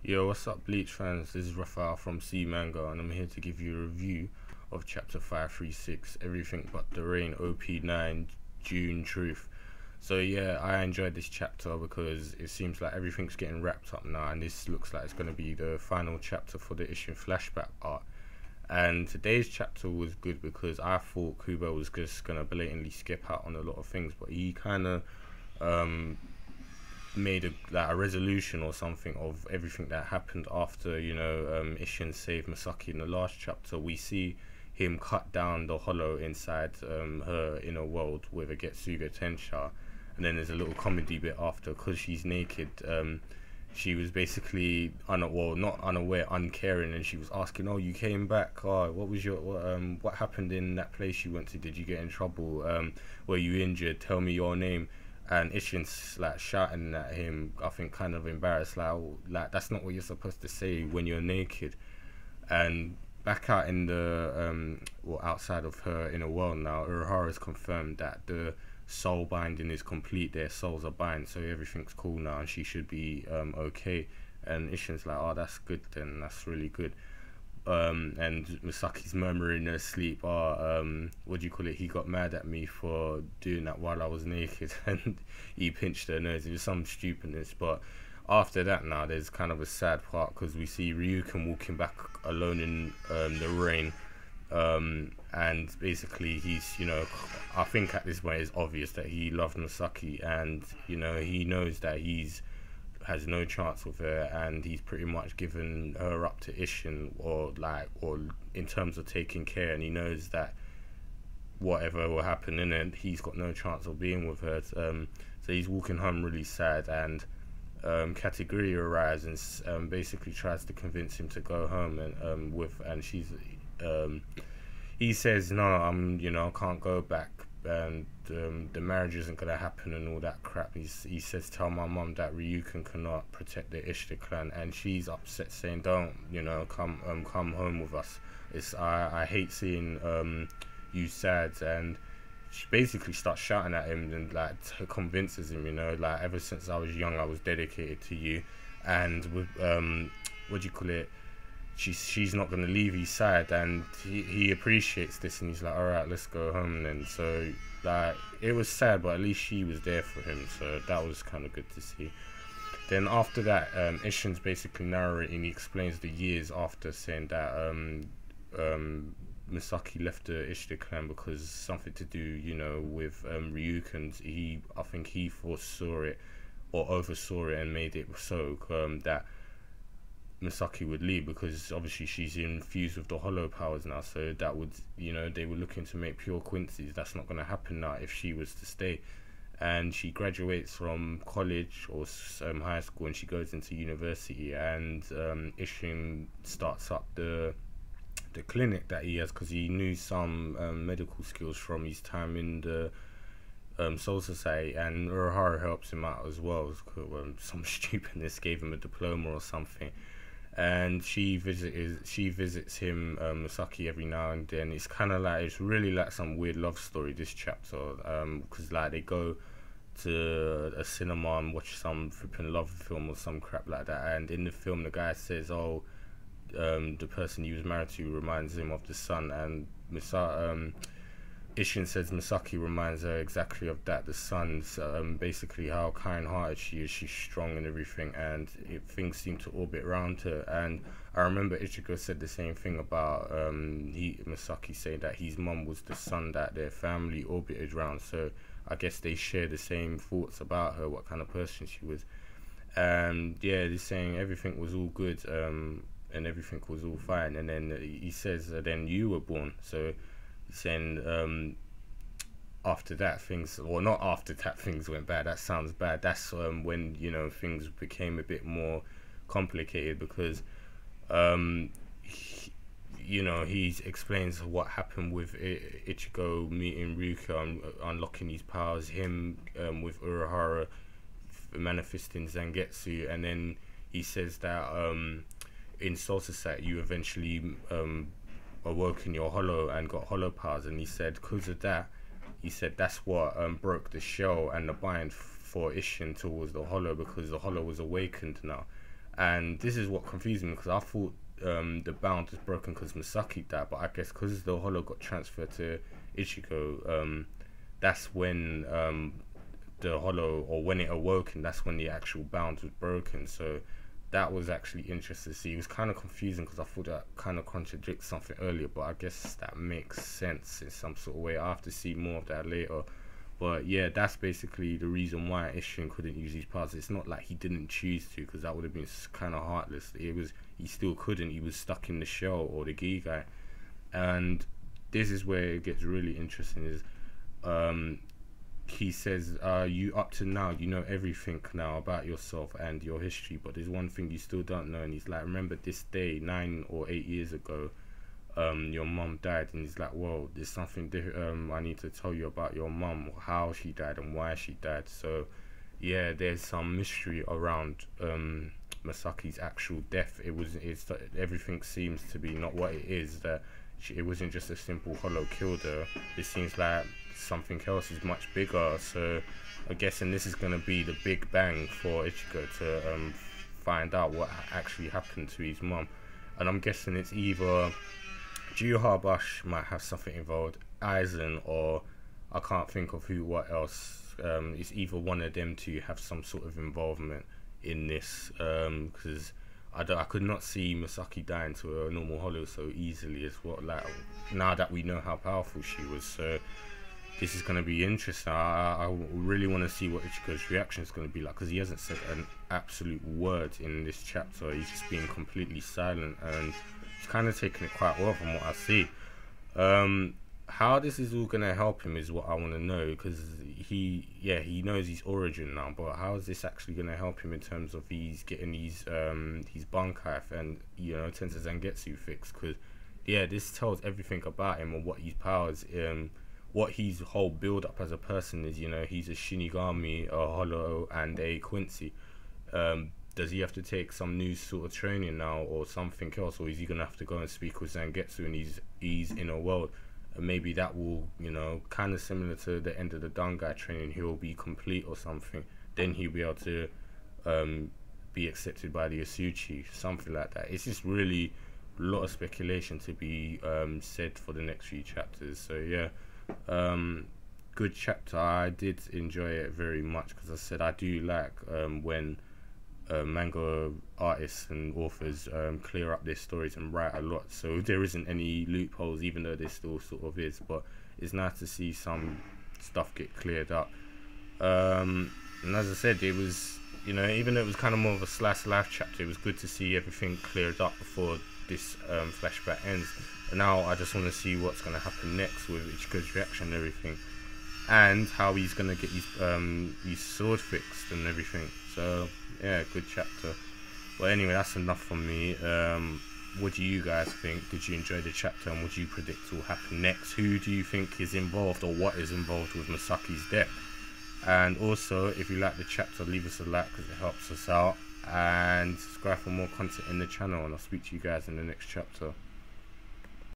Yo, what's up, Bleach fans? This is Rafael from C Manga, and I'm here to give you a review of Chapter 536, Everything But the Rain, Op.9, June Truth. So yeah, I enjoyed this chapter because it seems like everything's getting wrapped up now, and this looks like it's going to be the final chapter for the issue flashback art. And today's chapter was good because I thought Kubo was just going to blatantly skip out on a lot of things, but he kind of made a resolution or something of everything that happened after, Ishin saved Masaki in the last chapter. We see him cut down the hollow inside her inner world with a Getsuga Tensha, and then there's a little comedy bit after because she's naked. She was basically not unaware, uncaring, and she was asking, "Oh, you came back. Oh, what was your what happened in that place you went to? Did you get in trouble? Were you injured? Tell me your name." And Ishin's like shouting at him, I think kind of embarrassed, like that's not what you're supposed to say when you're naked. And back out in the outside of her inner world now, Urahara's confirmed that the soul binding is complete. Their souls are bind, so everything's cool now, and she should be okay. And Ishin's like, oh, that's good then, that's really good. And Masaki's murmuring in her sleep, what do you call it, he got mad at me for doing that while I was naked, and he pinched her nose. It was some stupidness. But after that now there's kind of a sad part because we see Ryuken walking back alone in the rain, and basically he's, I think at this point it's obvious that he loved Masaki, and he knows that has no chance with her, and he's pretty much given her up to Ishin, or in terms of taking care, and he knows that whatever will happen in it, he's got no chance of being with her. So he's walking home really sad, and Kategori arrives and basically tries to convince him to go home, and she's he says no, I can't go back, and the marriage isn't gonna happen and all that crap. He says, tell my mum that Ryuken cannot protect the Ishida clan, and she's upset, saying, don't come home with us. I hate seeing you sad. And she basically starts shouting at him and convinces him, ever since I was young I was dedicated to you, and with what do you call it, she's not going to leave his side, and he appreciates this, and he's like, all right, let's go home then. So it was sad, but at least she was there for him, so that was kind of good to see. Then after that, Ishin's basically narrating. He explains the years after, saying that Masaki left the Ishida clan because something to do, with Ryuken. I think he foresaw it or oversaw it and made it so that Masaki would leave, because obviously she's infused with the hollow powers now, so that would, they were looking to make pure Quincy's. That's not going to happen now if she was to stay. And she graduates from college or high school, and she goes into university, and Ishin starts up the clinic that he has, because he knew some medical skills from his time in the Soul Society, and Urahara helps him out as well. Some stupidness gave him a diploma or something. And she visits him, Masaki, every now and then. It's kind of it's really like some weird love story, this chapter, because they go to a cinema and watch some flipping love film or some crap like that, and in the film the guy says, oh, the person he was married to reminds him of the son, and Ishin says Masaki reminds her exactly of that, the son's, basically how kind-hearted she is, she's strong and everything, and things seem to orbit around her. And I remember Ichigo said the same thing about Masaki saying that his mum was the son that their family orbited around, so I guess they share the same thoughts about her, what kind of person she was. And yeah, they're saying everything was all good, and everything was all fine, and then he says, then you were born. So saying after that things, or not after that things went bad, that sounds bad, that's when things became a bit more complicated, because he explains what happened with Ichigo meeting Ryuka, unlocking his powers, him with Urahara manifesting Zangetsu, and then he says that in Soul Society you eventually awoke in your hollow and got hollow powers, and he said because of that, he said that's what broke the shell and the bind for Ishin towards the hollow, because the hollow was awakened now. And this is what confused me, because I thought the bound was broken because Masaki died, but I guess because the Hollow got transferred to Ichigo, that's when the Hollow, or when it awoken, that's when the actual bound was broken. So that was actually interesting to see. It was kind of confusing because I thought that kind of contradicts something earlier, but I guess that makes sense in some sort of way. I have to see more of that later. But yeah, that's basically the reason why Ishin couldn't use his powers. It's not like he didn't choose to, because that would have been kind of heartless. He still couldn't. He was stuck in the shell, or the Gi guy. And this is where it gets really interesting. Is he says, you up to now, you know everything now about yourself and your history, but there's one thing you still don't know. And he's like, remember this day 9 or 8 years ago, your mum died. And he's like, whoa, there's something I need to tell you about your mum, how she died and why she died. So yeah, there's some mystery around Masaki's actual death. Everything seems to be not what it is, that it wasn't just a simple Hollow killed her. It seems like something else is much bigger. So I'm guessing this is going to be the big bang for Ichigo to find out what actually happened to his mum. And I'm guessing it's either Juhabash might have something involved, Aizen, or I can't think of what else. It's either one of them two have some sort of involvement in this, because I could not see Masaki dying to a normal Hollow so easily as well, like now that we know how powerful she was. So this is going to be interesting. I really want to see what Ichigo's reaction is going to be like, because he hasn't said an absolute word in this chapter. He's just being completely silent, and he's kind of taking it quite well from what I see. How this is all going to help him is what I want to know, because he knows his origin now, but how is this actually going to help him in terms of he's getting his Bankai and, you know, Tensei Zangetsu fixed? Because yeah, this tells everything about him and what his powers, what his whole build up as a person is. You know, he's a Shinigami, a Hollow, and a Quincy. Does he have to take some new sort of training now or something else, or is he gonna have to go and speak with Zangetsu and he's in a world? And maybe that will, you know, kind of similar to the end of the Dangai training, he'll be complete or something. Then he'll be able to be accepted by the Asuchi, something like that. It's just really a lot of speculation to be said for the next few chapters. So yeah, good chapter. I did enjoy it very much, because I said I do like when manga artists and authors clear up their stories and write a lot, so there isn't any loopholes, even though there still sort of is. But it's nice to see some stuff get cleared up. And as I said, it was, you know, even though it was kind of more of a slice life chapter, it was good to see everything cleared up before this flashback ends. And now I just want to see what's going to happen next with Ichigo's reaction and everything, and how he's going to get his sword fixed and everything. So yeah, good chapter. Well, anyway, that's enough from me. What do you guys think? Did you enjoy the chapter, and what do you predict will happen next? Who do you think is involved, or what is involved with Masaki's death? And also, if you like the chapter, leave us a like, because it helps us out, and subscribe for more content in the channel, and I'll speak to you guys in the next chapter.